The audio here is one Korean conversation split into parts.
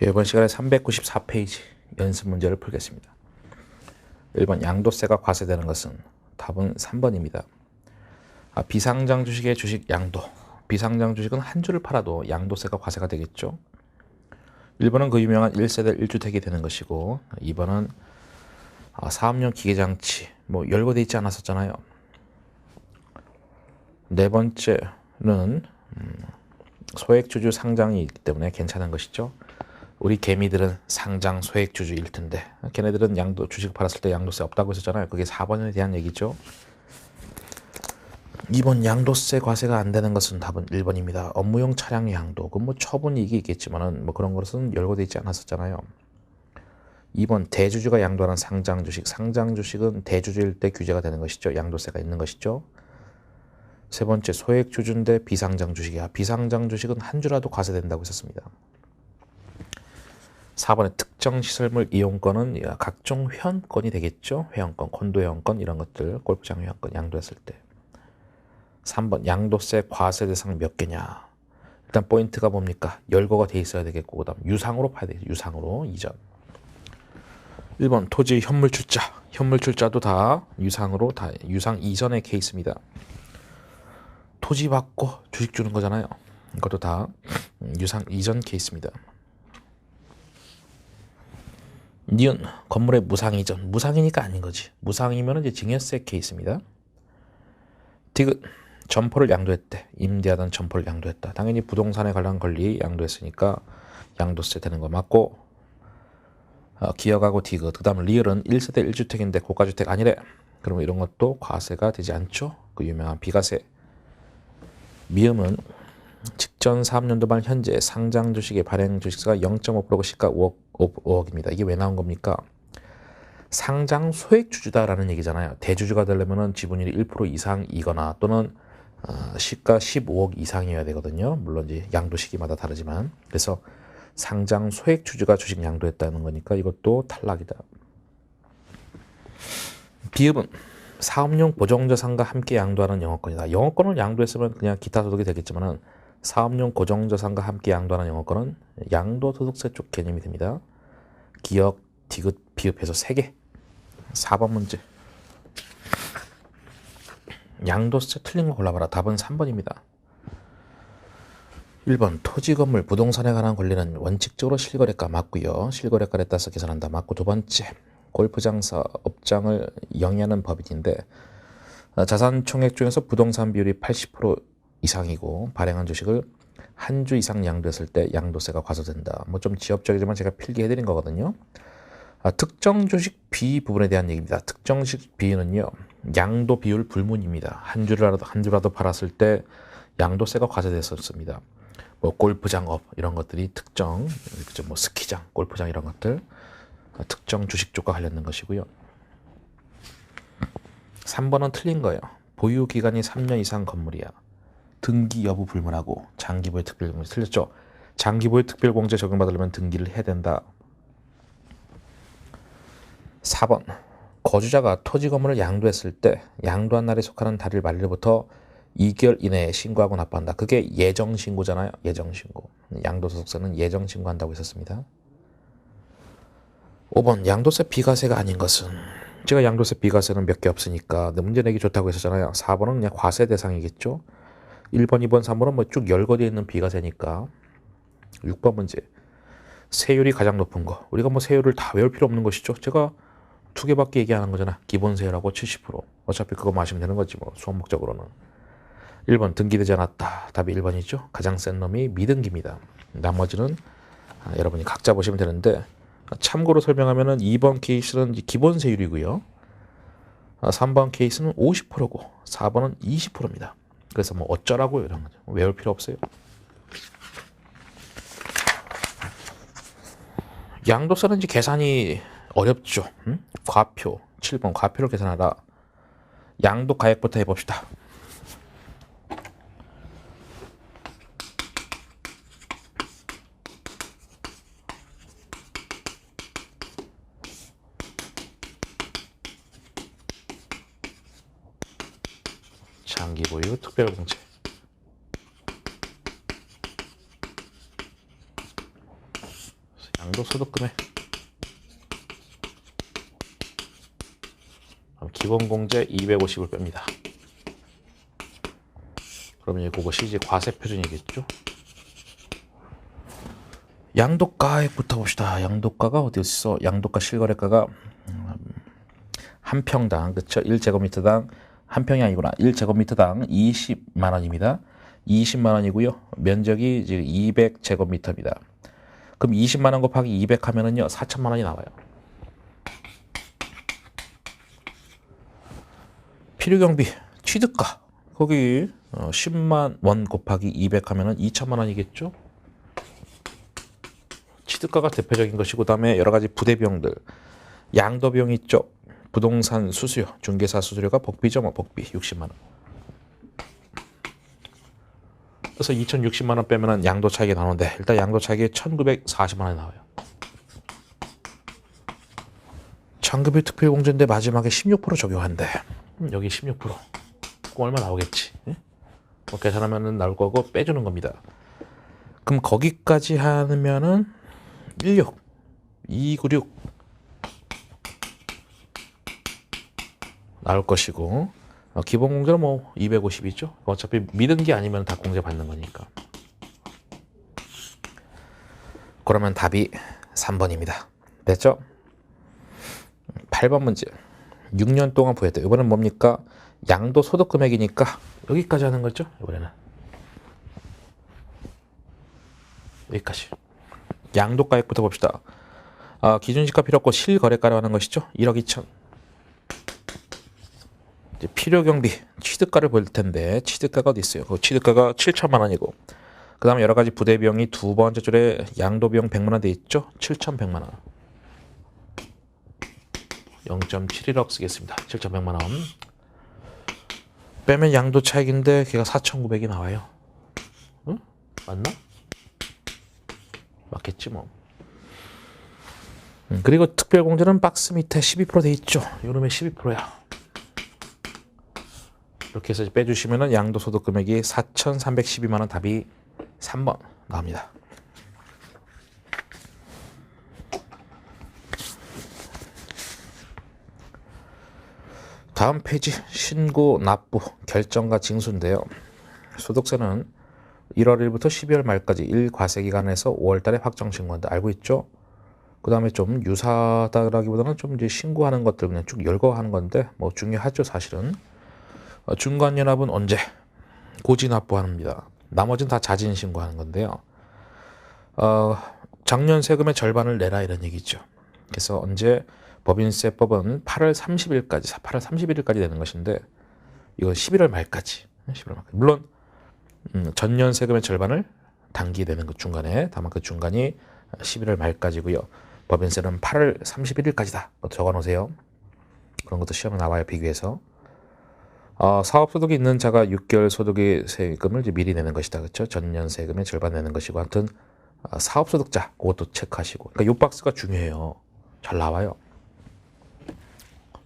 이번 시간에 394페이지 연습 문제를 풀겠습니다. 1번 양도세가 과세되는 것은 답은 3번입니다. 비상장 주식의 주식 양도. 비상장 주식은 한 주를 팔아도 양도세가 과세가 되겠죠. 1번은 그 유명한 1세대 1주택이 되는 것이고 2번은 사업용 기계장치 열거돼 있지 않았었잖아요. 네 번째는 소액주주 상장이 있기 때문에 괜찮은 것이죠. 우리 개미들은 상장 소액주주일 텐데 걔네들은 주식 팔았을 때 양도세 없다고 했었잖아요. 그게 4번에 대한 얘기죠. 2번 양도세 과세가 안 되는 것은 답은 1번입니다. 업무용 차량 양도. 그 처분이 이게 있겠지만은 그런 것은 열거돼 있지 않았었잖아요. 2번 대주주가 양도하는 상장 주식. 상장 주식은 대주주일 때 규제가 되는 것이죠. 양도세가 있는 것이죠. 세 번째 소액주주인데 비상장 주식이야. 비상장 주식은 한 주라도 과세된다고 했었습니다. 4번의 특정 시설물 이용권은 각종 회원권이 되겠죠. 회원권, 콘도 회원권 이런 것들, 골프장 회원권 양도했을 때. 3번 양도세 과세 대상 몇 개냐. 일단 포인트가 뭡니까? 열거가 돼 있어야 되겠고 그 다음 유상으로 파야 되겠죠. 유상으로 이전. 1번 토지 현물 출자. 현물 출자도 다 유상으로 다 유상 이전의 케이스입니다. 토지 받고 주식 주는 거잖아요. 이것도 다 유상 이전 케이스입니다. 니은 건물의 무상 이전. 무상이니까 아닌 거지. 무상이면 이제 증여세 케이스입니다. 디귿 점포를 양도했대. 임대하던 점포를 양도했다. 당연히 부동산에 관련 권리 양도했으니까 양도세 되는 거 맞고, 기억하고 디귿. 그 다음 리을은 1세대 1주택인데 고가주택 아니래. 그러면 이런 것도 과세가 되지 않죠. 그 유명한 비과세. 미음은 직전 3년도 말 현재 상장 주식의 발행 주식수가 0.5%고 시가 5억입니다. 이게 왜 나온 겁니까? 상장 소액 주주다라는 얘기잖아요. 대주주가 되려면 지분율이 1% 이상이거나 또는 시가 15억 이상이어야 되거든요. 물론 이제 양도 시기마다 다르지만. 그래서 상장 소액 주주가 주식 양도했다는 거니까 이것도 탈락이다. 비읍은 사업용 보정자산과 함께 양도하는 영업권이다. 영업권을 양도했으면 그냥 기타 소득이 되겠지만은 사업용 고정자산과 함께 양도하는 영업권은 양도소득세 쪽 개념이 됩니다. 기억, 디귿, 비읍해서 3개. 4번 문제. 양도세 틀린 거 골라봐라. 답은 3번입니다. 1번 토지, 건물, 부동산에 관한 권리는 원칙적으로 실거래가 맞고요. 실거래가에 따라서 계산한다. 맞고 두 번째. 골프장 사업장을 영위하는 법인인데 자산 총액 중에서 부동산 비율이 80% 이상이고 발행한 주식을 한 주 이상 양도했을 때 양도세가 과세된다. 좀 지엽적이지만 제가 필기해드린 거거든요. 특정 주식 비 부분에 대한 얘기입니다. 특정 주식 비는요 양도 비율 불문입니다. 한 주라도 팔았을 때 양도세가 과세됐었습니다. 골프장업 이런 것들이 특정, 스키장, 골프장 이런 것들 특정 주식 쪽과 관련된 것이고요. 3번은 틀린 거예요. 보유 기간이 3년 이상 건물이야. 등기 여부 불문하고 장기보유 특별공제 틀렸죠. 장기보유 특별공제 적용받으려면 등기를 해야 된다. 4번 거주자가 토지 건물을 양도했을 때 양도한 날에 속하는 달일 말일부터 2개월 이내에 신고하고 납부한다. 그게 예정신고잖아요. 예정신고. 양도소득세는 예정신고한다고 했었습니다. 5번 양도세 비과세가 아닌 것은 제가 양도세 비과세는 몇 개 없으니까 문제 내기 좋다고 했었잖아요. 4번은 그냥 과세 대상이겠죠. 1번, 2번, 3번은 쭉 열거되어 있는 비과세니까. 6번 문제. 세율이 가장 높은 거. 우리가 세율을 다 외울 필요 없는 것이죠. 제가 2개밖에 얘기하는 거잖아. 기본세율하고 70%. 어차피 그거 마시면 되는 거지 수업 목적으로는. 1번 등기되지 않았다. 답이 1번이죠. 가장 센 놈이 미등기입니다. 나머지는 여러분이 각자 보시면 되는데 참고로 설명하면은 2번 케이스는 기본세율이고요. 3번 케이스는 50%고 4번은 20%입니다. 그래서 어쩌라고요 이런 거죠. 외울 필요 없어요. 양도세는 이제 계산이 어렵죠. 과표 7번 과표를 계산하라. 양도 가액부터 해봅시다. 장기보유 특별공제. 양도소득금액. 기본공제 250을 뺍니다. 그러면 그것이 이제 과세 표준이겠죠. 양도가액부터 봅시다. 양도가가 어디 있어? 양도가 실거래가가 한 평당, 그쵸? 1제곱미터당 한 평이 아니구나. 1제곱미터당 20만 원입니다. 20만 원이고요. 면적이 지금 200제곱미터입니다. 그럼 20만 원 곱하기 200 하면은요, 4천만 원이 나와요. 필요경비, 취득가. 거기 10만 원 곱하기 200 하면은 2천만 원이겠죠? 취득가가 대표적인 것이고, 그다음에 여러 가지 부대비용들. 양도비용 있죠? 부동산 수수료, 중개사 수수료가 복비죠, 뭐 복비 60만 원. 그래서 2,060만 원 빼면은 양도 차익이 나오는데 일단 양도 차익이 1,940만 원이 나와요. 장급일 특별공제인데 마지막에 16% 적용한대. 여기 16%. 그럼 얼마 나오겠지? 예? 뭐 계산하면은 나올 거고 빼주는 겁니다. 그럼 거기까지 하면은 16, 296 나올 것이고, 기본 공제는 뭐 250이죠. 어차피 믿은 게 아니면 다 공제 받는 거니까. 그러면 답이 3번입니다. 됐죠? 8번 문제. 6년 동안 부여했다. 이번엔 뭡니까? 양도소득 금액이니까 여기까지 하는 거죠. 이번에는 여기까지. 양도가액부터 봅시다. 기준시가 필요 없고 실거래가로 하는 것이죠. 1억 2천. 이제 필요경비, 취득가를 볼 텐데 취득가가 어디 있어요? 그 취득가가 7천만 원이고, 그 다음에 여러 가지 부대비용이 두 번째 줄에 양도비용 100만 원 돼 있죠? 7,100만 원. 0.71억 쓰겠습니다. 7,100만 원. 빼면 양도 차익인데 걔가 4,900이 나와요. 응? 맞나? 맞겠지 뭐. 그리고 특별공제는 박스 밑에 12% 돼 있죠. 요놈의 12%야. 이렇게 해서 빼주시면은 양도소득 금액이 4,312만 원, 답이 3번 나옵니다. 다음 페이지 신고, 납부, 결정과 징수인데요. 소득세는 1월 1일부터 12월 말까지 1과세 기간에서 5월 달에 확정 신고한다. 알고 있죠? 그 다음에 좀 유사하다라기보다는 좀 이제 신고하는 것들 그냥 쭉 열거하는 건데 뭐 중요하죠 사실은. 중간연합은 언제? 고지납부합니다. 나머지는 다 자진 신고하는 건데요. 작년 세금의 절반을 내라 이런 얘기죠. 그래서 언제? 법인세법은 8월 30일까지 되는 것인데 이건 11월 말까지. 11월 말까지. 물론 전년 세금의 절반을 단기 내는 것 중간에, 다만 그 중간이 11월 말까지고요. 법인세는 8월 31일까지다. 적어놓으세요. 그런 것도 시험에 나와요. 비교해서. 사업소득이 있는 자가 6개월 소득의 세금을 이제 미리 내는 것이다. 그렇죠? 전년 세금의 절반 내는 것이고, 하여튼 사업소득자 그것도 체크하시고. 그러니까 요 박스가 중요해요. 잘 나와요.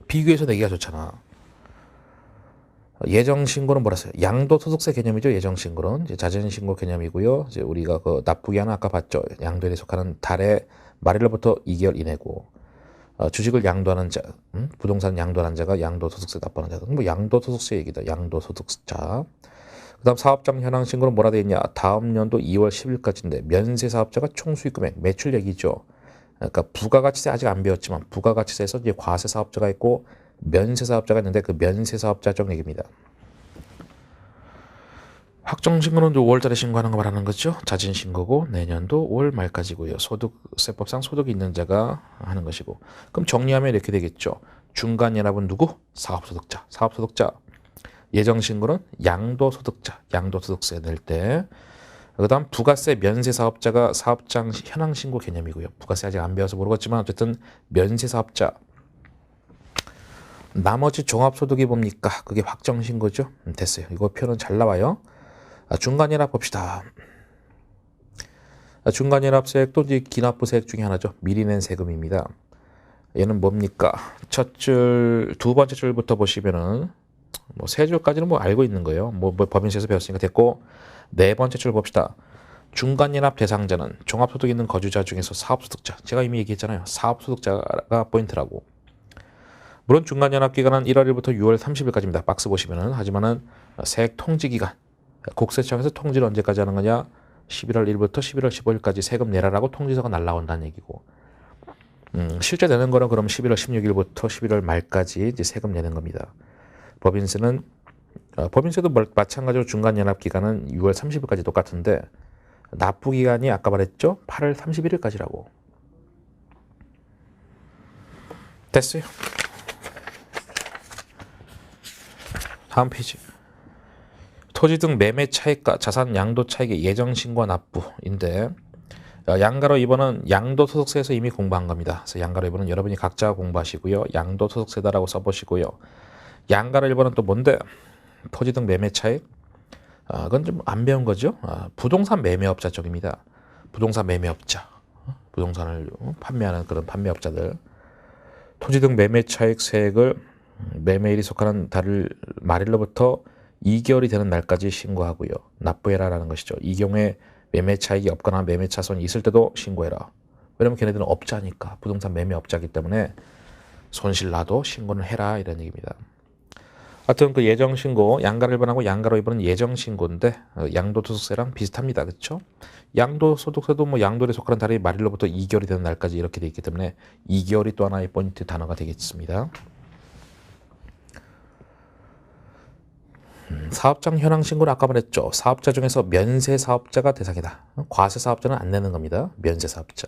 비교해서 내기가 좋잖아. 예정신고는 뭐라 써요? 양도소득세 개념이죠. 예정신고는 이제 자진신고 개념이고요. 이제 우리가 그 납부기한은 아까 봤죠. 양도일에 속하는 달의 말일로부터 2개월 이내고, 주식을 양도하는 자, 부동산 양도하는 자가 양도소득세 납부하는 자. 뭐 양도소득세 얘기다. 양도소득자. 그다음 사업장 현황 신고는 뭐라 돼 있냐? 다음 연도 2월 10일까지인데 면세 사업자가 총수익 금액, 매출 얘기죠. 그러니까 부가가치세 아직 안 배웠지만 부가가치세에서 이제 과세 사업자가 있고 면세 사업자가 있는데 그 면세 사업자 쪽 얘기입니다. 확정 신고는 5월달에 신고하는 거 말하는 거죠. 자진 신고고 내년도 5월 말까지고요. 소득세법상 소득이 있는 자가 하는 것이고. 그럼 정리하면 이렇게 되겠죠. 중간 연합은 누구? 사업소득자. 사업소득자. 예정 신고는 양도소득자. 양도소득세 낼 때. 그다음 부가세 면세 사업자가 사업장 현황 신고 개념이고요. 부가세 아직 안 배워서 모르겠지만 어쨌든 면세 사업자. 나머지 종합소득이 뭡니까? 그게 확정 신고죠. 됐어요. 이거 표는 잘 나와요. 중간연합 봅시다. 중간연합세액도 이제 기납부세액 중에 하나죠. 미리 낸 세금입니다. 얘는 뭡니까? 첫 줄, 두 번째 줄부터 보시면은 뭐 세 줄까지는 뭐 알고 있는 거예요. 뭐 법인세에서 배웠으니까 됐고, 네 번째 줄 봅시다. 중간연합 대상자는 종합소득 있는 거주자 중에서 사업소득자. 제가 이미 얘기했잖아요. 사업소득자가 포인트라고. 물론 중간연합기간은 1월 1일부터 6월 30일까지입니다. 박스 보시면은. 하지만은 세액 통지기간. 국세청에서 통지를 언제까지 하는 거냐? 11월 1일부터 11월 15일까지 세금 내라라고 통지서가 날라온다는 얘기고. 실제 내는 거는 그럼 11월 16일부터 11월 말까지 이제 세금 내는 겁니다. 법인세도 마찬가지로 중간연합기간은 6월 30일까지 똑같은데 납부기간이 아까 말했죠? 8월 31일까지라고. 됐어요. 다음 페이지. 토지 등 매매 차익과 자산 양도 차익의 예정 신고 납부인데 양가로 2번은 양도소득세에서 이미 공부한 겁니다. 그래서 양가로 2번은 여러분이 각자 공부하시고요. 양도소득세다라고 써보시고요. 양가로 1번은 또 뭔데? 토지 등 매매 차익. 그건 좀 안 배운 거죠. 부동산 매매업자 쪽입니다. 부동산 매매업자. 부동산을 판매하는 그런 판매업자들. 토지 등 매매 차익 세액을 매매일이 속하는 달 말일로부터 2개월이 되는 날까지 신고하고요. 납부해라라는 것이죠. 이 경우에 매매 차익이 없거나 매매 차손이 있을 때도 신고해라. 왜냐면 걔네들은 업자니까. 부동산 매매업자이기 때문에 손실 나도 신고는 해라 이런 얘기입니다. 하여튼 그 예정신고, 양가로 1번하고 양가로 2번은 예정신고인데 양도소득세랑 비슷합니다. 그렇죠? 양도소득세도 뭐 양도에 속하는 달이 말일로부터 2개월이 되는 날까지 이렇게 돼 있기 때문에 2개월이 또 하나의 포인트 단어가 되겠습니다. 사업장 현황 신고는 아까 말했죠. 사업자 중에서 면세 사업자가 대상이다. 과세 사업자는 안 내는 겁니다. 면세 사업자.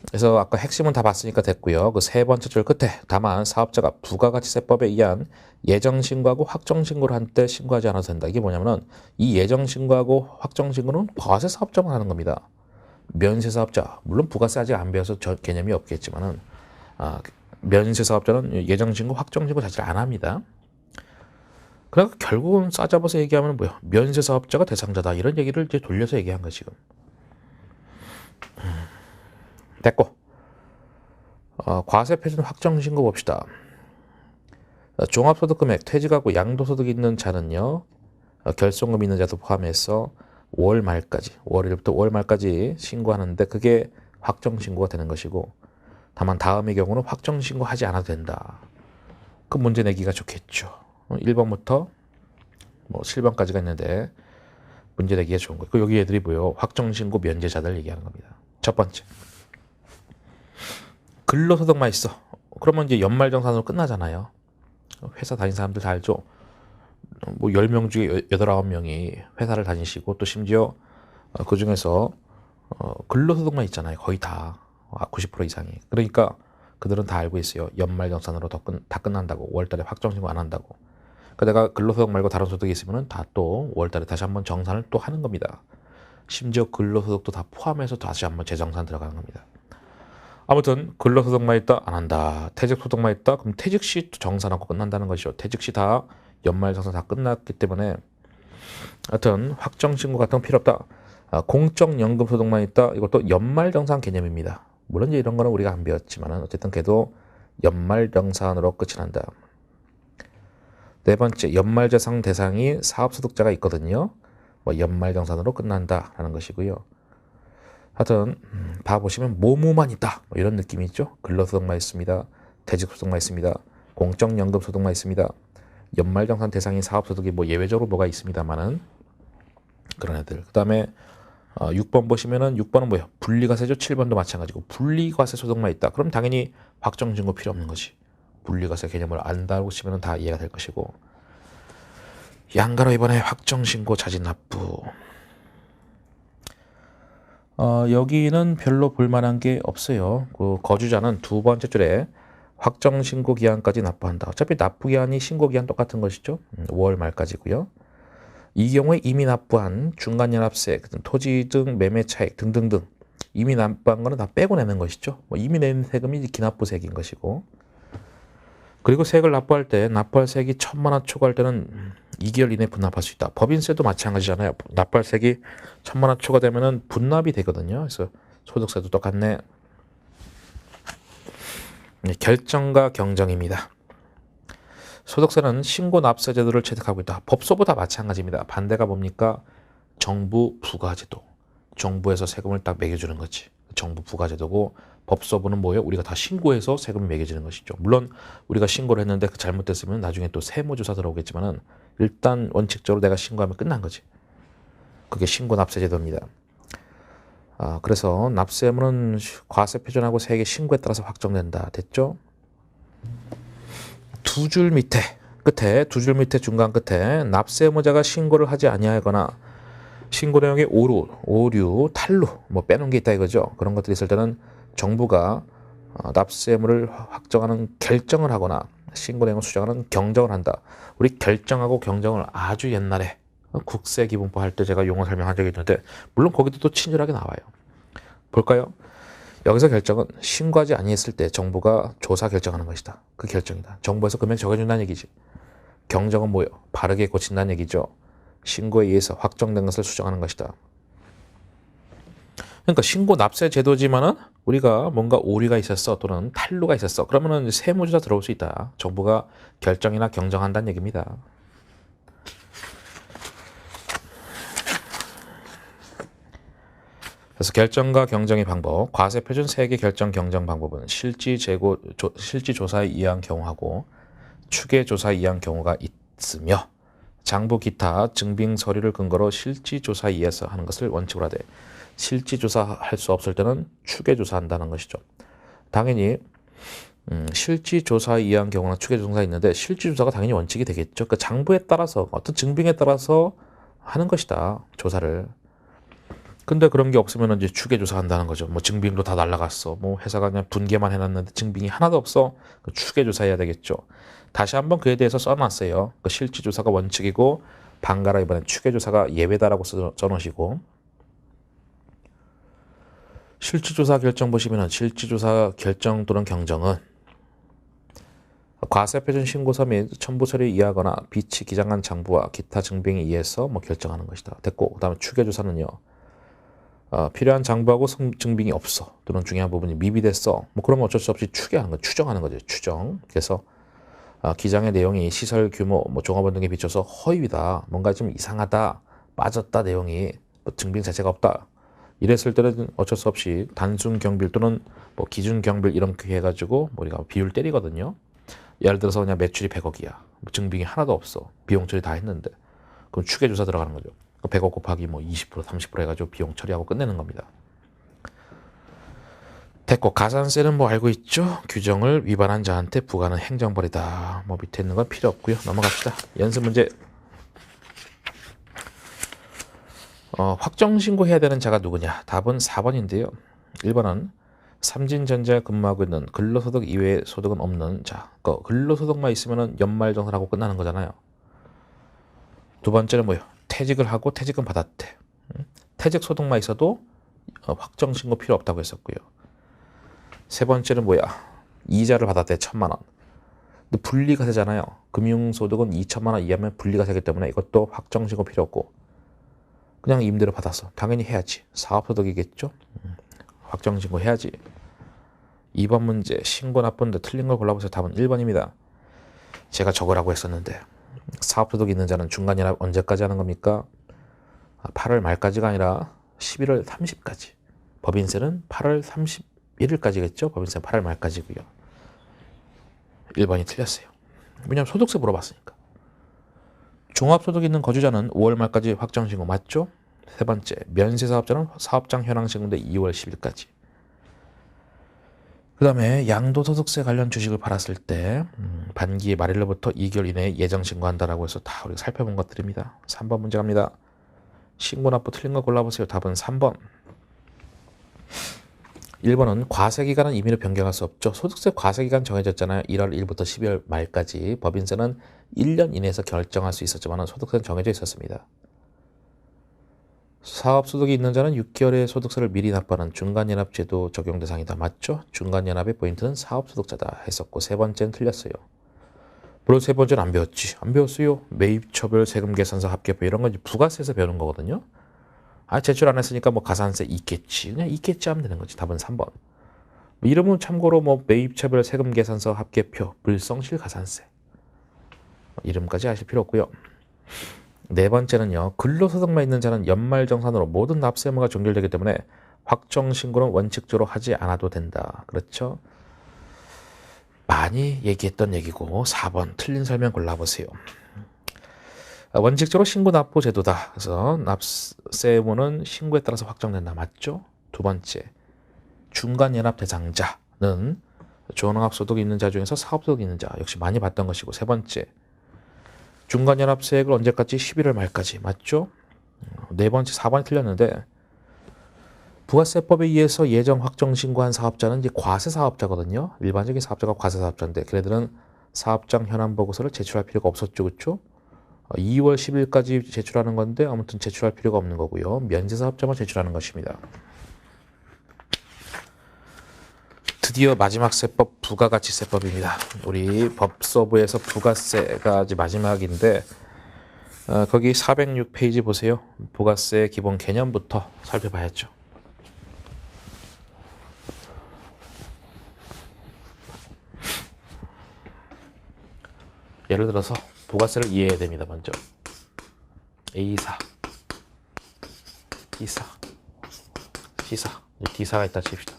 그래서 아까 핵심은 다 봤으니까 됐고요. 그 세 번째 줄 끝에 다만 사업자가 부가가치세법에 의한 예정신고하고 확정신고를 한 때 신고하지 않아도 된다. 이게 뭐냐면은 이 예정신고하고 확정신고는 과세 사업자만 하는 겁니다. 면세 사업자, 물론 부가세 아직 안 배워서 개념이 없겠지만은 면세 사업자는 예정신고, 확정신고 자체를 안 합니다. 그러니까 결국은 싸잡아서 얘기하면 뭐야? 면세 사업자가 대상자다. 이런 얘기를 이제 돌려서 얘기한 거 지금. 됐고. 과세 표준 확정 신고 봅시다. 종합소득금액, 퇴직하고 양도소득 있는 자는요. 결손금 있는 자도 포함해서 5월 말까지, 5월 1일부터 5월 말까지 신고하는데 그게 확정 신고가 되는 것이고 다만 다음의 경우는 확정 신고하지 않아도 된다. 그 문제 내기가 좋겠죠. 1번부터 뭐 7번까지가 있는데 문제 내기가 좋은 거예요. 여기 애들이 뭐예요? 확정신고 면제자들 얘기하는 겁니다. 첫 번째. 근로소득만 있어. 그러면 이제 연말정산으로 끝나잖아요. 회사 다닌 사람들 다 알죠? 뭐 10명 중에 8, 9명이 회사를 다니시고 또 심지어 그 중에서 근로소득만 있잖아요. 거의 다. 90% 이상이. 그러니까 그들은 다 알고 있어요. 연말정산으로 다 끝난다고. 5월달에 확정신고 안 한다고. 그러니까 내가 근로소득 말고 다른 소득이 있으면 다 또 5월달에 다시 한번 정산을 또 하는 겁니다. 심지어 근로소득도 다 포함해서 다시 한번 재정산 들어가는 겁니다. 아무튼 근로소득만 있다 안 한다. 퇴직소득만 있다 그럼 퇴직 시 정산하고 끝난다는 것이죠. 퇴직 시 다 연말정산 다 끝났기 때문에 하여튼 확정신고 같은 건 필요 없다. 공적연금소득만 있다. 이것도 연말정산 개념입니다. 물론 이제 이런 거는 우리가 안 배웠지만 어쨌든 걔도 연말정산으로 끝이 난다. 네 번째, 연말재산 대상이 사업소득자가 있거든요. 뭐 연말정산으로 끝난다라는 것이고요. 하여튼 봐보시면 뭐뭐만 있다 뭐 이런 느낌이 있죠. 근로소득만 있습니다. 퇴직소득만 있습니다. 공적연금소득만 있습니다. 연말정산 대상인 사업소득이 뭐 예외적으로 뭐가 있습니다만은 그런 애들. 그 다음에 6번 보시면은 6번은 뭐예요? 분리과세죠. 7번도 마찬가지고 분리과세 소득만 있다. 그럼 당연히 확정신고 필요 없는 거지. 분리과세 개념을 안다고 치면 다 이해가 될 것이고 양가로 이번에 확정신고 자진 납부. 여기는 별로 볼만한 게 없어요. 그 거주자는 두 번째 줄에 확정신고 기한까지 납부한다. 어차피 납부기한이 신고기한 똑같은 것이죠. 5월 말까지고요. 이 경우에 이미 납부한 중간연합세, 토지 등 매매 차익 등등등 이미 납부한 거는 다 빼고 내는 것이죠. 뭐 이미 낸 세금이 기납부세액인 것이고 그리고 세액을 납부할 때 납부할 세액이 1,000만 원 초과할 때는 2개월 이내 분납할 수 있다. 법인세도 마찬가지잖아요. 납부할 세액이 1,000만 원 초과되면은 분납이 되거든요. 그래서 소득세도 똑같네. 결정과 경정입니다. 소득세는 신고 납세 제도를 채택하고 있다. 법소보다 마찬가지입니다. 반대가 뭡니까? 정부 부가제도. 정부에서 세금을 딱 매겨주는 거지. 정부 부가제도고 법서부는 뭐예요? 우리가 다 신고해서 세금이 매겨지는 것이죠. 물론 우리가 신고를 했는데 잘못됐으면 나중에 또 세무조사 들어오겠지만은 일단 원칙적으로 내가 신고하면 끝난 거지. 그게 신고납세제도입니다. 그래서 납세의무는 과세 표준하고 세액의 신고에 따라서 확정된다. 됐죠? 두 줄 밑에 끝에 두 줄 밑에 중간 끝에 납세의무자가 신고를 하지 아니하거나 신고 내용에 오류, 탈루 뭐 빼놓은 게 있다 이거죠. 그런 것들이 있을 때는 정부가 납세의무를 확정하는 결정을 하거나 신고 내용을 수정하는 경정을 한다. 우리 결정하고 경정을 아주 옛날에 국세기본법 할 때 제가 용어 설명한 적이 있는데 물론 거기도 또 친절하게 나와요. 볼까요? 여기서 결정은 신고하지 아니했을 때 정부가 조사 결정하는 것이다. 그 결정이다. 정부에서 금액 정해준다는 얘기지. 경정은 뭐예요? 바르게 고친다는 얘기죠. 신고에 의해서 확정된 것을 수정하는 것이다. 그러니까 신고 납세 제도지만은 우리가 뭔가 오류가 있었어 또는 탈루가 있었어. 그러면은 세무조사 들어올 수 있다. 정부가 결정이나 경정한다는 얘기입니다. 그래서 결정과 경정의 방법, 과세표준 세액의 결정 경정 방법은 실지조사에 의한 경우하고 추계조사에 의한 경우가 있으며 장부 기타 증빙 서류를 근거로 실지조사에 의해서 하는 것을 원칙으로 하되 실지조사할 수 없을 때는 추계조사한다는 것이죠. 당연히 실지조사에 의한 경우나 추계조사가 있는데 실지조사가 당연히 원칙이 되겠죠. 그 장부에 따라서 어떤 증빙에 따라서 하는 것이다. 조사를. 근데 그런 게 없으면 이제 추계조사한다는 거죠. 뭐 증빙도 다 날라갔어. 뭐 회사가 그냥 분개만 해놨는데 증빙이 하나도 없어. 추계조사해야 되겠죠. 다시 한번 그에 대해서 써놨어요. 그 실지조사가 원칙이고 반가라 이번엔 추계조사가 예외다라고 써놓으시고 실지조사 결정 보시면은 실지조사 결정 또는 경정은 과세표준 신고서 및 첨부서류에 의하거나 비치 기장한 장부와 기타 증빙에 의해서 뭐 결정하는 것이다. 됐고 그다음에 추계조사는요. 필요한 장부하고 증빙이 없어 또는 중요한 부분이 미비됐어 뭐 그러면 어쩔 수 없이 추계하는 거 추정하는 거죠. 추정. 그래서 기장의 내용이 시설 규모 뭐 종합원 등에 비춰서 허위다 뭔가 좀 이상하다 빠졌다 내용이 뭐 증빙 자체가 없다 이랬을 때는 어쩔 수 없이 단순 경bil 또는 뭐 기준 경bil 이렇게 해가지고 뭐 우리가 비율 때리거든요. 예를 들어서 그냥 매출이 100억이야 뭐 증빙이 하나도 없어 비용 처리 다 했는데 그럼 추계조사 들어가는 거죠. 100억 곱하기 뭐 20% 30% 해가지고 비용 처리하고 끝내는 겁니다. 됐고 가산세는 뭐 알고 있죠? 규정을 위반한 자한테 부과하는 행정벌이다. 뭐 밑에 있는 건 필요 없고요. 넘어갑시다. 연습 문제. 확정신고해야 되는 자가 누구냐? 답은 4번인데요. 1번은 삼진전자에 근무하고 있는 근로소득 이외의 소득은 없는 자. 근로소득만 있으면 연말정산하고 끝나는 거잖아요. 두 번째는 뭐예요? 퇴직을 하고 퇴직금 받았대. 퇴직 소득만 있어도 확정신고 필요 없다고 했었고요. 세 번째는 뭐야? 이자를 받았대. 1,000만 원. 근데 분리과세잖아요. 금융소득은 2,000만 원 이하면 분리과세이기 때문에 이것도 확정신고 필요 없고 그냥 임대료 받았어. 당연히 해야지. 사업소득이겠죠? 확정신고 해야지. 2번 문제 신고 나쁜데 틀린 걸 골라보세요. 답은 1번입니다. 제가 적으라고 했었는데 사업소득 있는 자는 중간연합 언제까지 하는 겁니까? 8월 말까지가 아니라 11월 30까지. 법인세는 8월 31일까지겠죠? 법인세는 8월 말까지고요. 1번이 틀렸어요. 왜냐하면 소득세 물어봤으니까. 종합소득 있는 거주자는 5월 말까지 확정신고 맞죠? 세 번째, 면세사업자는 사업장 현황 신고인데 2월 10일까지. 그 다음에 양도소득세 관련 주식을 팔았을 때 반기 말일로부터 2개월 이내에 예정신고한다라고 해서 다 우리가 살펴본 것들입니다. 3번 문제 갑니다. 신고납부 틀린 거 골라보세요. 답은 3번. 1번은 과세기간은 임의로 변경할 수 없죠. 소득세 과세기간 정해졌잖아요. 1월 1일부터 12월 말까지. 법인세는 1년 이내에서 결정할 수 있었지만 소득세는 정해져 있었습니다. 사업소득이 있는 자는 6개월의 소득세를 미리 납부하는 중간연합제도 적용 대상이다. 맞죠? 중간연합의 포인트는 사업소득자다 했었고 세 번째는 틀렸어요. 물론 세 번째는 안 배웠지. 안 배웠어요. 매입처별 세금계산서 합계표 이런 건 부가세에서 배우는 거거든요. 제출 안 했으니까 뭐 가산세 있겠지. 그냥 있겠지 하면 되는 거지. 답은 3번. 이름은 참고로 뭐 매입처별 세금계산서 합계표, 불성실 가산세. 이름까지 아실 필요 없고요. 네 번째는요. 근로소득만 있는 자는 연말정산으로 모든 납세 의무가 종결되기 때문에 확정신고는 원칙적으로 하지 않아도 된다. 그렇죠? 많이 얘기했던 얘기고 4번 틀린 설명 골라보세요. 원칙적으로 신고 납부 제도다. 그래서 납세 의무는 신고에 따라서 확정된다. 맞죠? 두 번째, 중간연합 대상자는 종합소득이 있는 자 중에서 사업소득이 있는 자 역시 많이 봤던 것이고, 세 번째, 중간연합세액을 언제까지? 11월 말까지. 맞죠? 네 번째, 4번이 틀렸는데 부가세법에 의해서 예정 확정 신고한 사업자는 이제 과세사업자거든요. 일반적인 사업자가 과세사업자인데 걔네들은 사업장 현황 보고서를 제출할 필요가 없었죠. 그렇죠? 2월 10일까지 제출하는 건데 아무튼 제출할 필요가 없는 거고요. 면세사업자만 제출하는 것입니다. 드디어 마지막 세법 부가가치세법입니다. 우리 법서부에서 부가세가 이제 마지막인데 거기 406페이지 보세요. 부가세 기본 개념부터 살펴봐야죠. 예를 들어서 부가세를 이해해야 됩니다. 먼저 A사, B사, C사, D사가 있다 칩시다.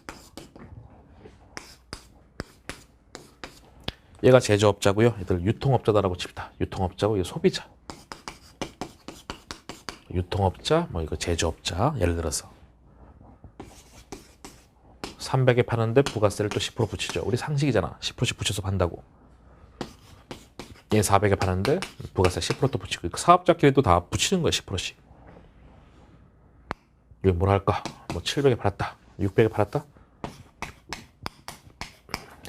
얘가 제조업자고요. 얘들 유통업자다라고 칩시다. 유통업자고 이거 소비자. 유통업자, 뭐 이거 제조업자. 예를 들어서 300에 파는데 부가세를 또 10% 붙이죠. 우리 상식이잖아. 10%씩 붙여서 판다고. 얘 400에 파는데 부가세 10%또 붙이고, 사업자끼리도 다 붙이는 거야. 10%씩. 이거 뭘 할까? 뭐 700에 팔았다, 600에 팔았다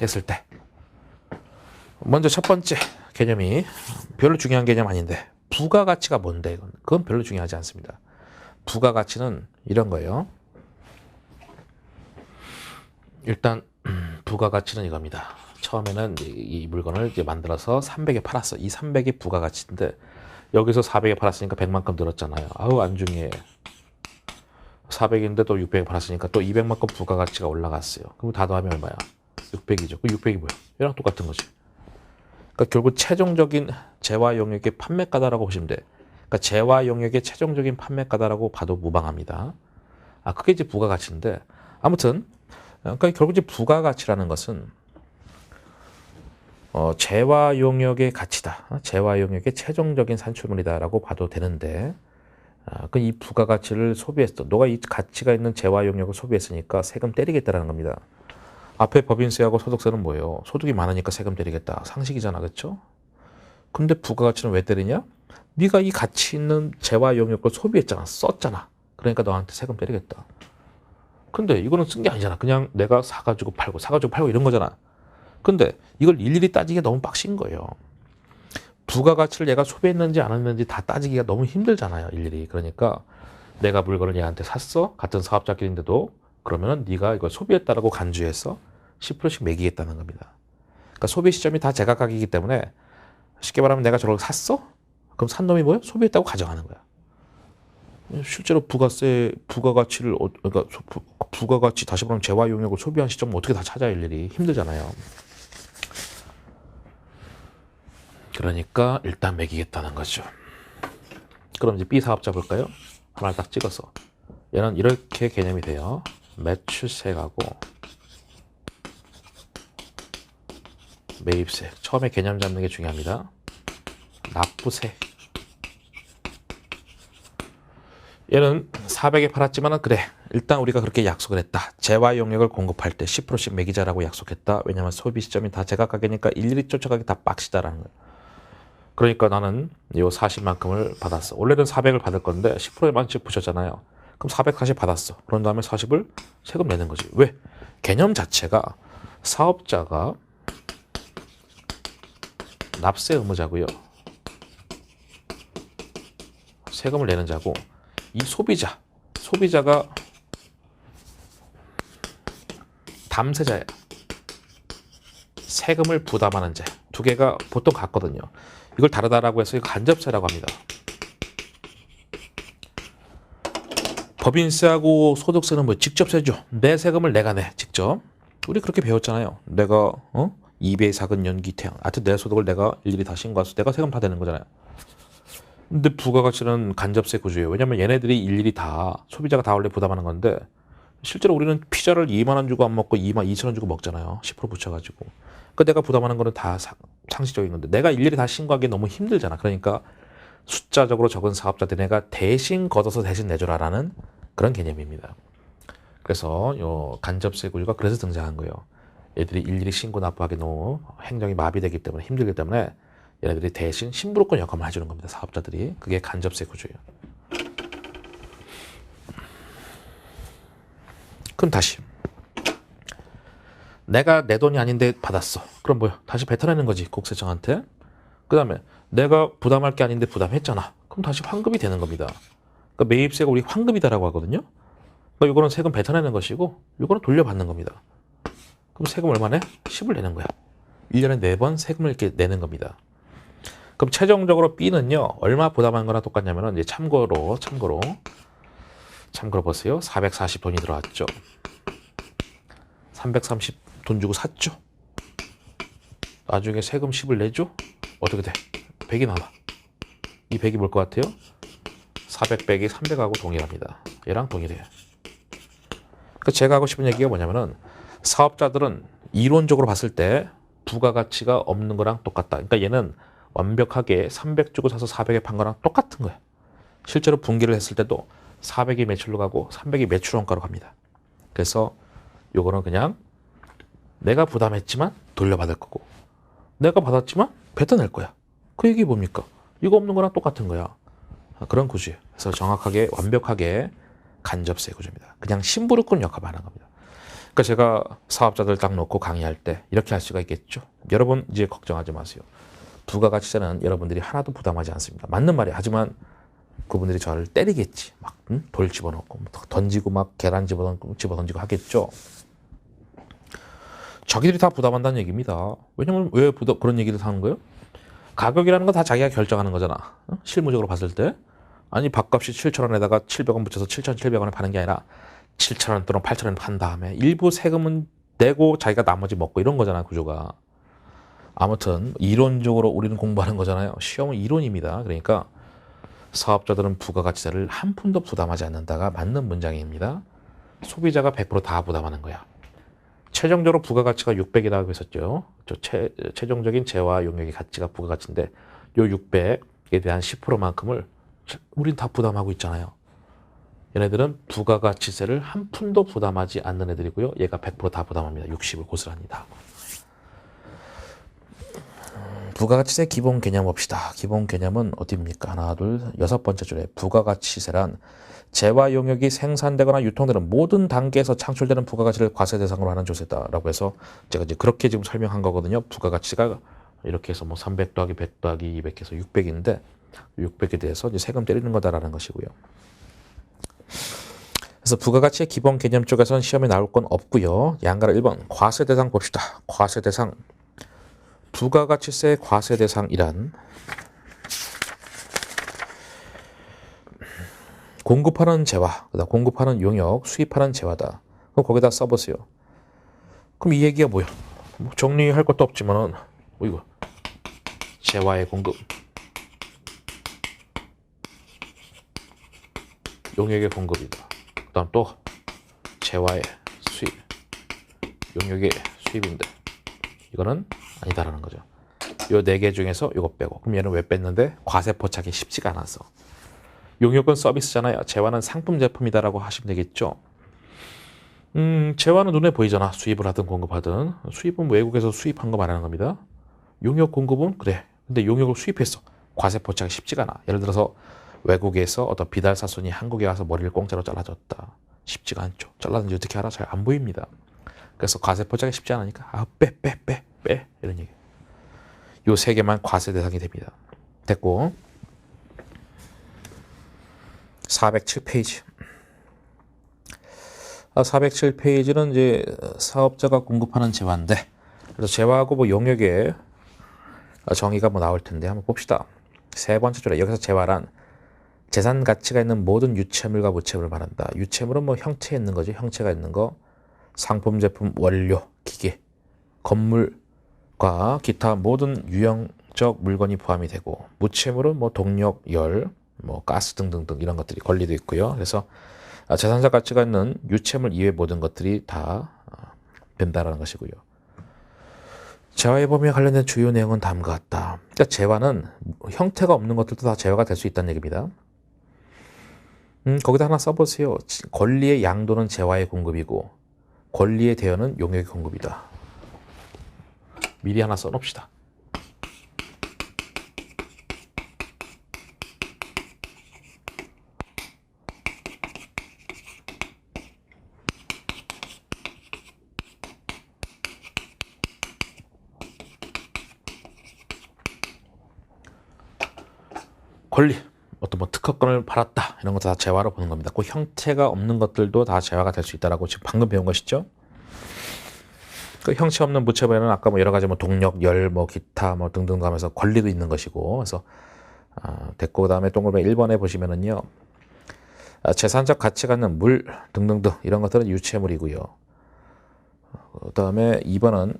했을 때 먼저 첫 번째 개념이 별로 중요한 개념 아닌데, 부가가치가 뭔데? 그건 별로 중요하지 않습니다. 부가가치는 이런 거예요. 일단 부가가치는 이겁니다. 처음에는 이 물건을 이제 만들어서 300에 팔았어. 이 300이 부가가치인데 여기서 400에 팔았으니까 100만큼 늘었잖아요. 아우 안 중요해. 400인데 또 600에 팔았으니까 또 200만큼 부가가치가 올라갔어요. 그럼 다 더하면 얼마야? 600이죠. 그 600이 뭐야? 얘랑 똑같은 거지. 그러니까 결국 최종적인 재화 용역의 판매가다라고 보시면 돼. 그러니까 재화 용역의 최종적인 판매가다라고 봐도 무방합니다. 그게 이제 부가가치인데, 아무튼 그러니까 결국 이제 부가가치라는 것은 재화 용역의 가치다. 재화 용역의 최종적인 산출물이다라고 봐도 되는데, 이 부가가치를 소비했어. 너가 이 가치가 있는 재화 용역을 소비했으니까 세금 때리겠다라는 겁니다. 앞에 법인세하고 소득세는 뭐예요? 소득이 많으니까 세금 때리겠다. 상식이잖아. 그렇죠? 근데 부가가치는 왜 때리냐? 네가 이 가치 있는 재화 용역을 소비했잖아. 썼잖아. 그러니까 너한테 세금 때리겠다. 근데 이거는 쓴 게 아니잖아. 그냥 내가 사가지고 팔고 이런 거잖아. 근데 이걸 일일이 따지기가 너무 빡신 거예요. 부가가치를 얘가 소비했는지 안 했는지 다 따지기가 너무 힘들잖아요. 일일이. 그러니까 내가 물건을 얘한테 샀어. 같은 사업자끼리인데도 그러면은 네가 이걸 소비했다라고 간주해서 10%씩 매기겠다는 겁니다. 그러니까 소비 시점이 다 제각각이기 때문에 쉽게 말하면 내가 저걸 샀어? 그럼 산 놈이 뭐예요? 소비했다고 가정하는 거야. 실제로 부가가치를 그러니까 부가가치 다시 말하면 재화 용역을 소비한 시점은 어떻게 다 찾아 일일이 힘들잖아요. 그러니까 일단 매기겠다는 거죠. 그럼 이제 B 사업자 볼까요? 하나를 딱 찍어서 얘는 이렇게 개념이 돼요. 매출세하고 매입세. 처음에 개념 잡는 게 중요합니다. 납부세. 얘는 400에 팔았지만은 그래. 일단 우리가 그렇게 약속을 했다. 재화 용역을 공급할 때 10%씩 매기자라고 약속했다. 왜냐면 소비 시점이 다 제각각이니까 일일이 쫓아가기 다 빡시다라는 거예요. 그러니까 나는 요 40만큼을 받았어. 원래는 400을 받을 건데 10%만씩 붙였잖아요. 그럼 440 받았어. 그런 다음에 40을 세금 내는 거지. 왜? 개념 자체가 사업자가 납세 의무자고요. 세금을 내는 자고, 이 소비자가 담세자야. 세금을 부담하는 자. 두 개가 보통 같거든요. 이걸 다르다라고 해서 이거 간접세라고 합니다. 법인세하고 소득세는 뭐 직접세죠. 내 세금을 내가 내, 직접. 우리 그렇게 배웠잖아요. 내가 2배 사근 연기 태양. 하여튼 내 소득을 내가 일일이 다 신고해서 내가 세금 다 내는 거잖아요. 근데 부가가치는 간접세 구조예요. 왜냐면 얘네들이 일일이 다 소비자가 다 원래 부담하는 건데 실제로 우리는 피자를 2만 원 주고 안 먹고 2만 2천 원 주고 먹잖아요. 10% 붙여가지고. 그러니까 내가 부담하는 거는 다 상식적인 건데 내가 일일이 다 신고하기 너무 힘들잖아. 그러니까 숫자적으로 적은 사업자들 내가 대신 걷어서 대신 내줘라라는 그런 개념입니다. 그래서 요 간접세 구조가 그래서 등장한 거예요. 얘들이 일일이 신고 납부하기 너무 행정이 마비되기 때문에 힘들기 때문에 얘네들이 대신 심부름권 역할만 해주는 겁니다. 사업자들이. 그게 간접세 구조예요. 그럼 다시 내가 내 돈이 아닌데 받았어. 그럼 뭐야? 다시 뱉어내는 거지 국세청한테. 그 다음에 내가 부담할 게 아닌데 부담했잖아. 그럼 다시 환급이 되는 겁니다. 그러니까 매입세가 우리 환급이다라고 하거든요. 그러니까 이거는 세금 뱉어내는 것이고 이거는 돌려받는 겁니다. 그럼 세금 얼마 내? 10을 내는 거야. 1년에 4번 세금을 이렇게 내는 겁니다. 그럼 최종적으로 B는요. 얼마 부담한 거나 똑같냐면은 이제 참고로 보세요. 440 돈이 들어왔죠. 330 돈 주고 샀죠. 나중에 세금 10을 내죠. 어떻게 돼? 100이 나와. 이 100이 뭘 것 같아요? 400 빼기 300하고 동일합니다. 얘랑 동일해요. 그러니까 제가 하고 싶은 얘기가 뭐냐면은 사업자들은 이론적으로 봤을 때 부가가치가 없는 거랑 똑같다. 그러니까 얘는 완벽하게 300 주고 사서 400에 판 거랑 똑같은 거야. 실제로 분기를 했을 때도 400이 매출로 가고 300이 매출 원가로 갑니다. 그래서 요거는 그냥 내가 부담했지만 돌려받을 거고 내가 받았지만 뱉어낼 거야. 그 얘기 뭡니까? 이거 없는 거랑 똑같은 거야. 그런 구조예요. 그래서 정확하게 완벽하게 간접세 구조입니다. 그냥 심부름꾼 역할을 하는 겁니다. 그러니까 제가 사업자들 딱 놓고 강의할 때 이렇게 할 수가 있겠죠. 여러분 이제 걱정하지 마세요. 부가가치세는 여러분들이 하나도 부담하지 않습니다. 맞는 말이에요. 하지만 그분들이 저를 때리겠지. 막 돌 집어넣고 던지고 막 계란 집어던지고 하겠죠. 자기들이 다 부담한다는 얘기입니다. 왜냐면 왜 그런 얘기를 하는 거예요? 가격이라는 건 다 자기가 결정하는 거잖아. 실무적으로 봤을 때. 아니 밥값이 7,000원에다가 700원 붙여서 7,700원에 파는 게 아니라 7,000원 또는 8,000원 판 다음에 일부 세금은 내고 자기가 나머지 먹고 이런 거잖아 구조가. 아무튼 이론적으로 우리는 공부하는 거잖아요. 시험은 이론입니다. 그러니까 사업자들은 부가가치세를 한 푼도 부담하지 않는다가 맞는 문장입니다. 소비자가 100% 다 부담하는 거야. 최종적으로 부가가치가 600이라고 했었죠. 최종적인 재화 용역의 가치가 부가가치인데 요 600에 대한 10%만큼을 우린 다 부담하고 있잖아요. 얘네들은 부가가치세를 한 푼도 부담하지 않는 애들이고요. 얘가 100%다 부담합니다. 60을 고스란히 다. 부가가치세 기본 개념 봅시다. 기본 개념은 어디입니까? 하나, 둘, 6번째 줄에 부가가치세란 재화 용역이 생산되거나 유통되는 모든 단계에서 창출되는 부가가치를 과세 대상으로 하는 조세다라고 해서 제가 이제 그렇게 지금 설명한 거거든요. 부가가치가 이렇게 해서 뭐 300 더하기 100 더하기 200 해서 600인데 600에 대해서 이제 세금 때리는 거다라는 것이고요. 그래서 부가가치의 기본 개념 쪽에서는 시험에 나올 건 없고요. 양가로 1번 과세 대상 봅시다. 과세 대상. 부가가치세 과세 대상이란 공급하는 재화, 그다음 공급하는 용역, 수입하는 재화다. 그럼 거기다 써보세요. 그럼 이 얘기가 뭐야? 뭐 정리할 것도 없지만은 이거 재화의 공급, 용역의 공급이다. 그다음 또 재화의 수입, 용역의 수입인데 이거는 아니다라는 거죠. 요 4개 중에서 이거 빼고. 그럼 얘는 왜 뺐는데? 과세 포착이 쉽지가 않아서. 용역은 서비스잖아요. 재화는 상품 제품이다라고 하시면 되겠죠. 재화는 눈에 보이잖아. 수입을 하든 공급하든. 수입은 외국에서 수입한 거 말하는 겁니다. 용역 공급은 그래. 근데 용역을 수입했어. 과세 포착이 쉽지가 않아. 예를 들어서 외국에서 어떤 비달사손이 한국에 와서 머리를 공짜로 잘라줬다. 쉽지가 않죠. 잘랐는지 어떻게 알아? 잘 안 보입니다. 그래서 과세 포착이 쉽지 않으니까 빼 이런 얘기. 요 3개만 과세 대상이 됩니다. 됐고 407페이지. 407페이지는 이제 사업자가 공급하는 재화인데 그래서 재화하고 뭐 용역의 정의가 뭐 나올 텐데 한번 봅시다. 3번째 줄에 여기서 재화란 재산 가치가 있는 모든 유체물과 무체물을 말한다. 유체물은 뭐 형체에 있는 거지. 형체가 있는 거. 상품, 제품, 원료, 기계, 건물과 기타 모든 유형 물건이 포함이 되고, 무채물은 뭐 동력, 열, 뭐 가스 등등등 이런 것들이 권리도 있고요. 그래서 재산적 가치가 있는 유채물 이외의 모든 것들이 다 된다라는 것이고요. 재화의 범위와 관련된 주요 내용은 다음과 같다. 그러니까 재화는 형태가 없는 것들도 다 재화가 될 수 있다는 얘기입니다. 거기다 하나 써보세요. 권리의 양도는 재화의 공급이고 권리의 대여는 용역의 공급이다. 미리 하나 써놓읍시다. 권리, 어떤 뭐 특허권을 팔았다 이런 거 다 재화로 보는 겁니다. 그 형태가 없는 것들도 다 재화가 될 수 있다라고 지금 방금 배운 것이죠. 그 형체 없는 무채물에는 아까 뭐 여러 가지 뭐 동력, 열, 뭐 기타 뭐 등등 하면서 권리도 있는 것이고, 그래서 됐고, 그다음에 동그라미 1번에 보시면은요, 재산적 가치가 있는 물 등등등 이런 것들은 유채물이고요. 그다음에 2번은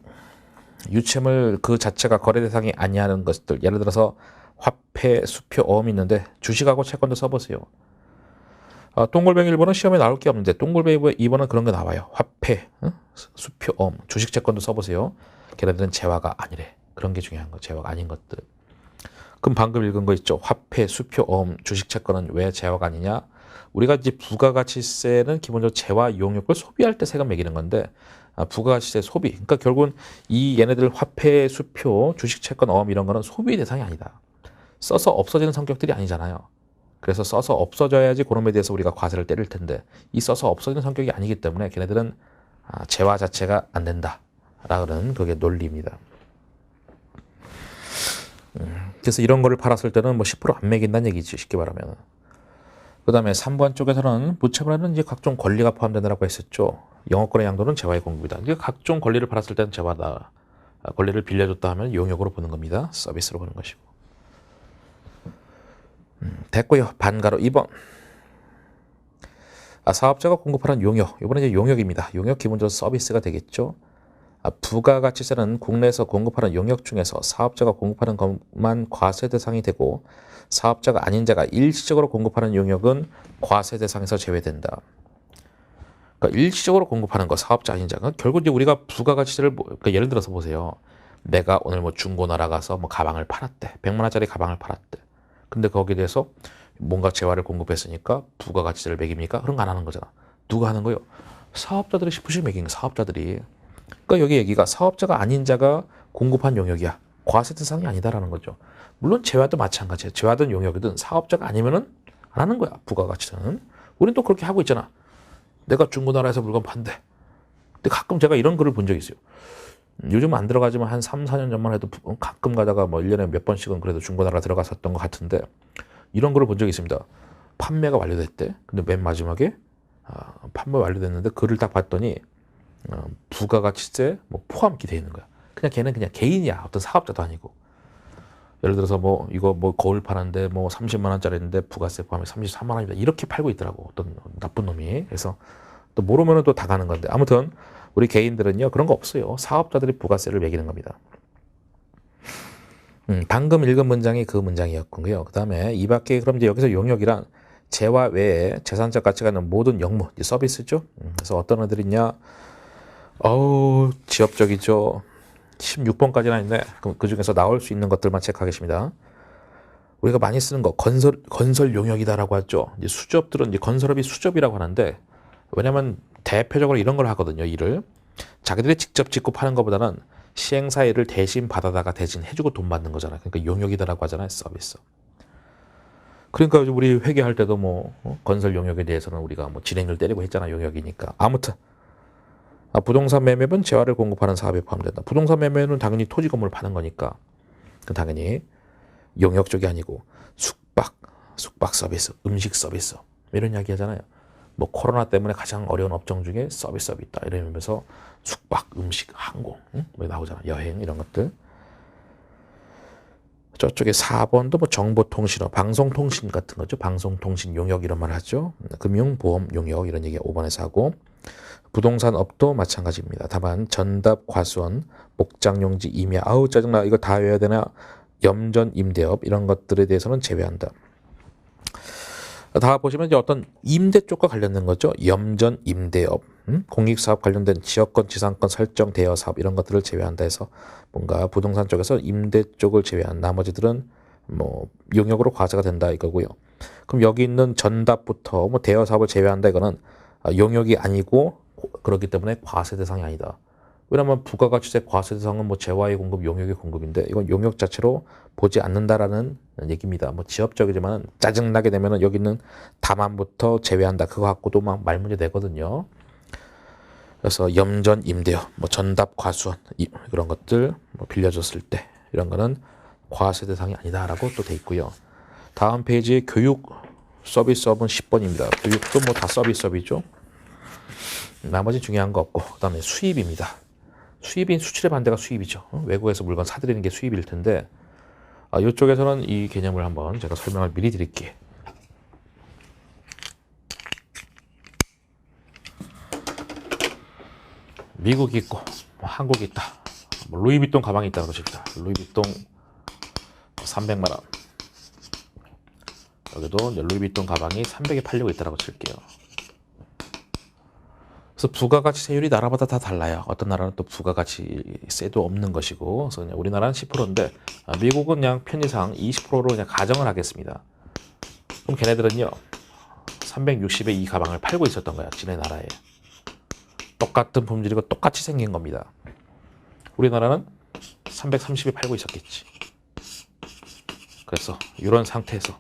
유채물 그 자체가 거래 대상이 아니하는 것들, 예를 들어서 화폐, 수표, 어음이 있는데 주식하고 채권도 써보세요. 동글뱅이 1번은 시험에 나올 게 없는데 동글뱅이 2번은 그런 게 나와요. 화폐, 수표, 어음, 주식, 채권도 써보세요. 걔네들은 재화가 아니래. 그런 게 중요한 거, 재화가 아닌 것들. 그럼 방금 읽은 거 있죠. 화폐, 수표, 어음, 주식, 채권은 왜 재화가 아니냐? 우리가 이제 부가가치세는 기본적으로 재화 용역을 소비할 때 세금 매기는 건데, 부가가치세 소비. 그러니까 결국은 얘네들 화폐, 수표, 주식, 채권, 어음 이런 거는 소비 대상이 아니다. 써서 없어지는 성격들이 아니잖아요. 그래서 써서 없어져야지 그놈에 대해서 우리가 과세를 때릴 텐데, 이 써서 없어지는 성격이 아니기 때문에 걔네들은 재화 자체가 안 된다라는 그게 논리입니다. 그래서 이런 거를 팔았을 때는 뭐 10% 안 매긴다는 얘기지, 쉽게 말하면. 그 다음에 3번 쪽에서는 무채물에는 이제 각종 권리가 포함된다고 했었죠. 영업권의 양도는 재화의 공급이다. 그러니까 각종 권리를 팔았을 때는 재화다. 권리를 빌려줬다 하면 용역으로 보는 겁니다. 서비스로 보는 것이고. 됐고요. 반가로 2번. 사업자가 공급하는 용역. 이번에 이제 용역입니다. 용역 기본적으로 서비스가 되겠죠. 부가가치세는 국내에서 공급하는 용역 중에서 사업자가 공급하는 것만 과세 대상이 되고, 사업자가 아닌 자가 일시적으로 공급하는 용역은 과세 대상에서 제외된다. 그러니까 일시적으로 공급하는 거, 사업자 아닌 자가 결국 이제 우리가 부가가치세를 그러니까 예를 들어서 보세요. 내가 오늘 뭐 중고나라 가서 뭐 가방을 팔았대. 100만 원짜리 가방을 팔았대. 근데 거기에 대해서 뭔가 재화를 공급했으니까 부가가치세를 매깁니까? 그런 거 안 하는 거잖아. 누가 하는 거요? 사업자들이 10%씩 매긴 거, 사업자들이. 그러니까 여기 얘기가 사업자가 아닌 자가 공급한 용역이야. 과세 대상이 아니다라는 거죠. 물론 재화도 마찬가지야. 재화든 용역이든 사업자가 아니면은 안 하는 거야. 부가가치세는. 우린 또 그렇게 하고 있잖아. 내가 중고나라에서 물건 판대. 근데 가끔 제가 이런 글을 본 적이 있어요. 요즘 안 들어가지만 한 3, 4년 전만 해도 가끔 가다가 뭐 1년에 몇 번씩은 그래도 중고나라 들어갔었던 것 같은데, 이런 글을 본 적이 있습니다. 판매가 완료됐대. 근데 맨 마지막에 판매 완료됐는데 글을 딱 봤더니 부가가치세 뭐 포함기 돼 있는 거야. 그냥 걔는 그냥 개인이야. 어떤 사업자도 아니고. 예를 들어서 뭐 이거 뭐 거울 파는데 뭐 30만 원짜리인데 부가세 포함해 33만 원입니다. 이렇게 팔고 있더라고. 어떤 나쁜 놈이. 그래서 또 모르면은 또 다 가는 건데, 아무튼 우리 개인들은요 그런 거 없어요. 사업자들이 부가세를 매기는 겁니다. 방금 읽은 문장이 그 문장이었고요. 그 다음에 이 밖에 그럼 이제 여기서 용역이란 재화 외에 재산적 가치가 있는 모든 영무, 서비스죠. 그래서 어떤 애들이 있냐? 지엽적이죠. 16번까지나 있네. 그럼 그 중에서 나올 수 있는 것들만 체크하겠습니다. 우리가 많이 쓰는 거 건설 용역이다라고 하죠. 이제 수저업들은 이제 건설업이 수저업이라고 하는데, 왜냐면 대표적으로 이런 걸 하거든요. 일을 자기들이 직접 짓고 파는 것보다는 시행사 일을 대신 받아다가 대신 해주고 돈 받는 거잖아요. 그러니까 용역이다라고 하잖아요. 서비스. 그러니까 우리 회계할 때도 뭐 건설 용역에 대해서는 우리가 뭐 진행을 때리고 했잖아. 용역이니까. 아무튼 부동산 매매는 재화를 공급하는 사업에 포함된다. 부동산 매매는 당연히 토지 건물을 파는 거니까 당연히 용역 쪽이 아니고 숙박 서비스, 음식 서비스 이런 이야기 하잖아요. 뭐 코로나 때문에 가장 어려운 업종 중에 서비스업이 있다 이러면서 숙박, 음식, 항공 뭐 나오잖아. 여행 이런 것들. 저쪽에 4번도 뭐 정보통신업, 방송통신 같은 거죠. 방송통신 용역 이런 말 하죠. 금융보험 용역 이런 얘기 5번에서 하고, 부동산업도 마찬가지입니다. 다만 전답, 과수원, 목장용지, 임야, 아우 짜증나 이거 다 외워야 되나? 염전 임대업 이런 것들에 대해서는 제외한다. 다 보시면 이제 어떤 임대 쪽과 관련된 거죠. 염전 임대업, 공익사업 관련된 지역권, 지상권 설정, 대여 사업 이런 것들을 제외한다 해서 뭔가 부동산 쪽에서 임대 쪽을 제외한 나머지들은 뭐 용역으로 과세가 된다 이거고요. 그럼 여기 있는 전답부터 뭐 대여 사업을 제외한다 이거는 용역이 아니고 그렇기 때문에 과세 대상이 아니다. 왜냐하면 부가가치세 과세 대상은 뭐 재화의 공급, 용역의 공급인데 이건 용역 자체로 보지 않는다라는 얘기입니다. 뭐 지엽적이지만 짜증나게 되면은 여기 있는 다만부터 제외한다. 그거 갖고도 막 말문제 되거든요. 그래서 염전 임대업, 뭐 전답 과수원 그런 것들 뭐 빌려줬을 때 이런 거는 과세 대상이 아니다라고 또 돼 있고요. 다음 페이지에 교육 서비스업은 10번입니다. 교육도 뭐 다 서비스업이죠. 나머지 중요한 거 없고 그다음에 수입입니다. 수입인 수출의 반대가 수입이죠. 외국에서 물건 사들이는 게 수입일 텐데 이쪽에서는 이 개념을 한번 제가 설명을 미리 드릴게요. 미국이 있고 한국이 있다. 뭐 루이비통 가방이 있다 그러십니다. 루이비통 300만 원. 여기도 루이비통 가방이 300에 팔리고 있다고 칠게요. 그래서 부가가치세율이 나라마다 다 달라요. 어떤 나라는 또 부가가치세도 없는 것이고, 그래서 그냥 우리나라는 10%인데 미국은 그냥 편의상 20%로 그냥 가정을 하겠습니다. 그럼 걔네들은요 360에 이 가방을 팔고 있었던 거야. 지네 나라에. 똑같은 품질이고 똑같이 생긴 겁니다. 우리나라는 330에 팔고 있었겠지. 그래서 이런 상태에서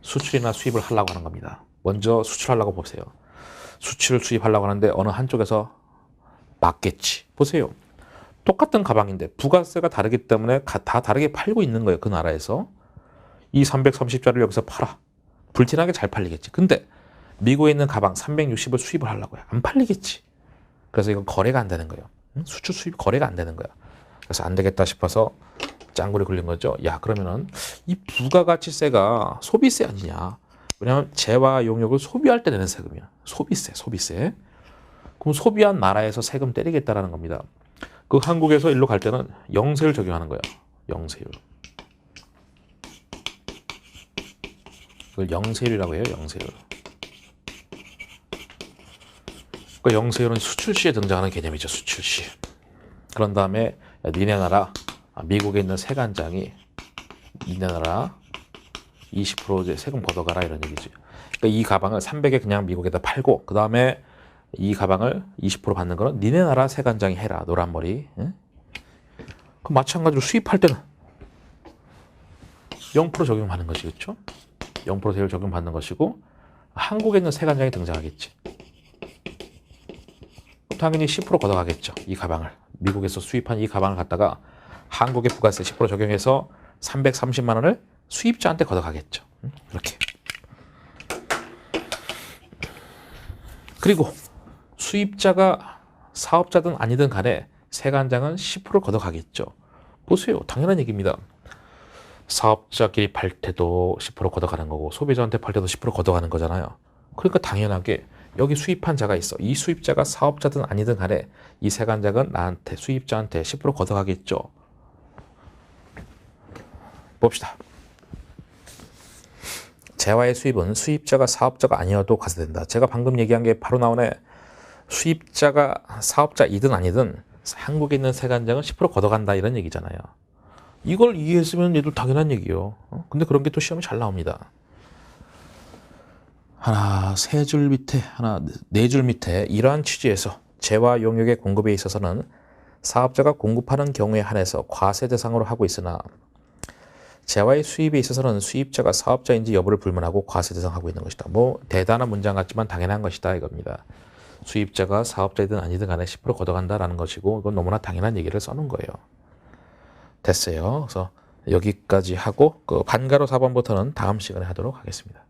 수출이나 수입을 하려고 하는 겁니다. 먼저 수출하려고 보세요. 수출을 수입하려고 하는데 어느 한쪽에서 맞겠지. 보세요. 똑같은 가방인데 부가세가 다르기 때문에 다 다르게 팔고 있는 거예요. 그 나라에서. 이 330짜리를 여기서 팔아. 불티나게 잘 팔리겠지. 근데 미국에 있는 가방 360을 수입을 하려고요. 안 팔리겠지. 그래서 이건 거래가 안 되는 거예요. 수출 수입 거래가 안 되는 거야. 그래서 안 되겠다 싶어서 짱구리 굴린 거죠. 야, 그러면은 이 부가가치세가 소비세 아니냐. 왜냐하면 재화 용역을 소비할 때 내는 세금이야. 소비세. 그럼 소비한 나라에서 세금 때리겠다라는 겁니다. 그 한국에서 일로 갈 때는 영세율 적용하는 거야. 영세율. 그걸 영세율이라고 해요. 영세율. 그 영세율은 수출시에 등장하는 개념이죠. 수출시. 그런 다음에 니네 나라 미국에 있는 세관장이 니네 나라 20% 세금 걷어가라 이런 얘기죠. 그러니까 이 가방을 300에 그냥 미국에다 팔고 그 다음에 이 가방을 20% 받는 거는 니네 나라 세관장이 해라. 노란머리. 응? 그럼 마찬가지로 수입할 때는 0% 적용하는 것이 그렇죠? 0% 세율 적용받는 것이고 한국에 있는 세관장이 등장하겠지. 당연히 10% 걷어가겠죠. 이 가방을. 미국에서 수입한 이 가방을 갖다가 한국의 부가세 10% 적용해서 330만 원을 수입자한테 걷어가겠죠. 이렇게. 그리고 수입자가 사업자든 아니든 간에 세관장은 10% 걷어가겠죠. 보세요. 당연한 얘기입니다. 사업자끼리 팔 때도 10% 걷어가는 거고 소비자한테 팔 때도 10% 걷어가는 거잖아요. 그러니까 당연하게 여기 수입한 자가 있어. 이 수입자가 사업자든 아니든 간에 이 세관장은 나한테 수입자한테 10% 걷어가겠죠. 봅시다. 재화의 수입은 수입자가 사업자가 아니어도 과세된다. 제가 방금 얘기한 게 바로 나오네. 수입자가 사업자이든 아니든 한국에 있는 세관장은 10% 걷어간다 이런 얘기잖아요. 이걸 이해했으면 얘도 당연한 얘기요. 근데 그런 게 또 시험에 잘 나옵니다. 세 줄 밑에 네 줄 밑에 이러한 취지에서 재화 용역의 공급에 있어서는 사업자가 공급하는 경우에 한해서 과세 대상으로 하고 있으나 재화의 수입에 있어서는 수입자가 사업자인지 여부를 불문하고 과세 대상하고 있는 것이다. 뭐 대단한 문장 같지만 당연한 것이다 이겁니다. 수입자가 사업자이든 아니든 간에 10% 걷어간다라는 것이고 이건 너무나 당연한 얘기를 써놓은 거예요. 됐어요. 그래서 여기까지 하고 그 반가로 4번부터는 다음 시간에 하도록 하겠습니다.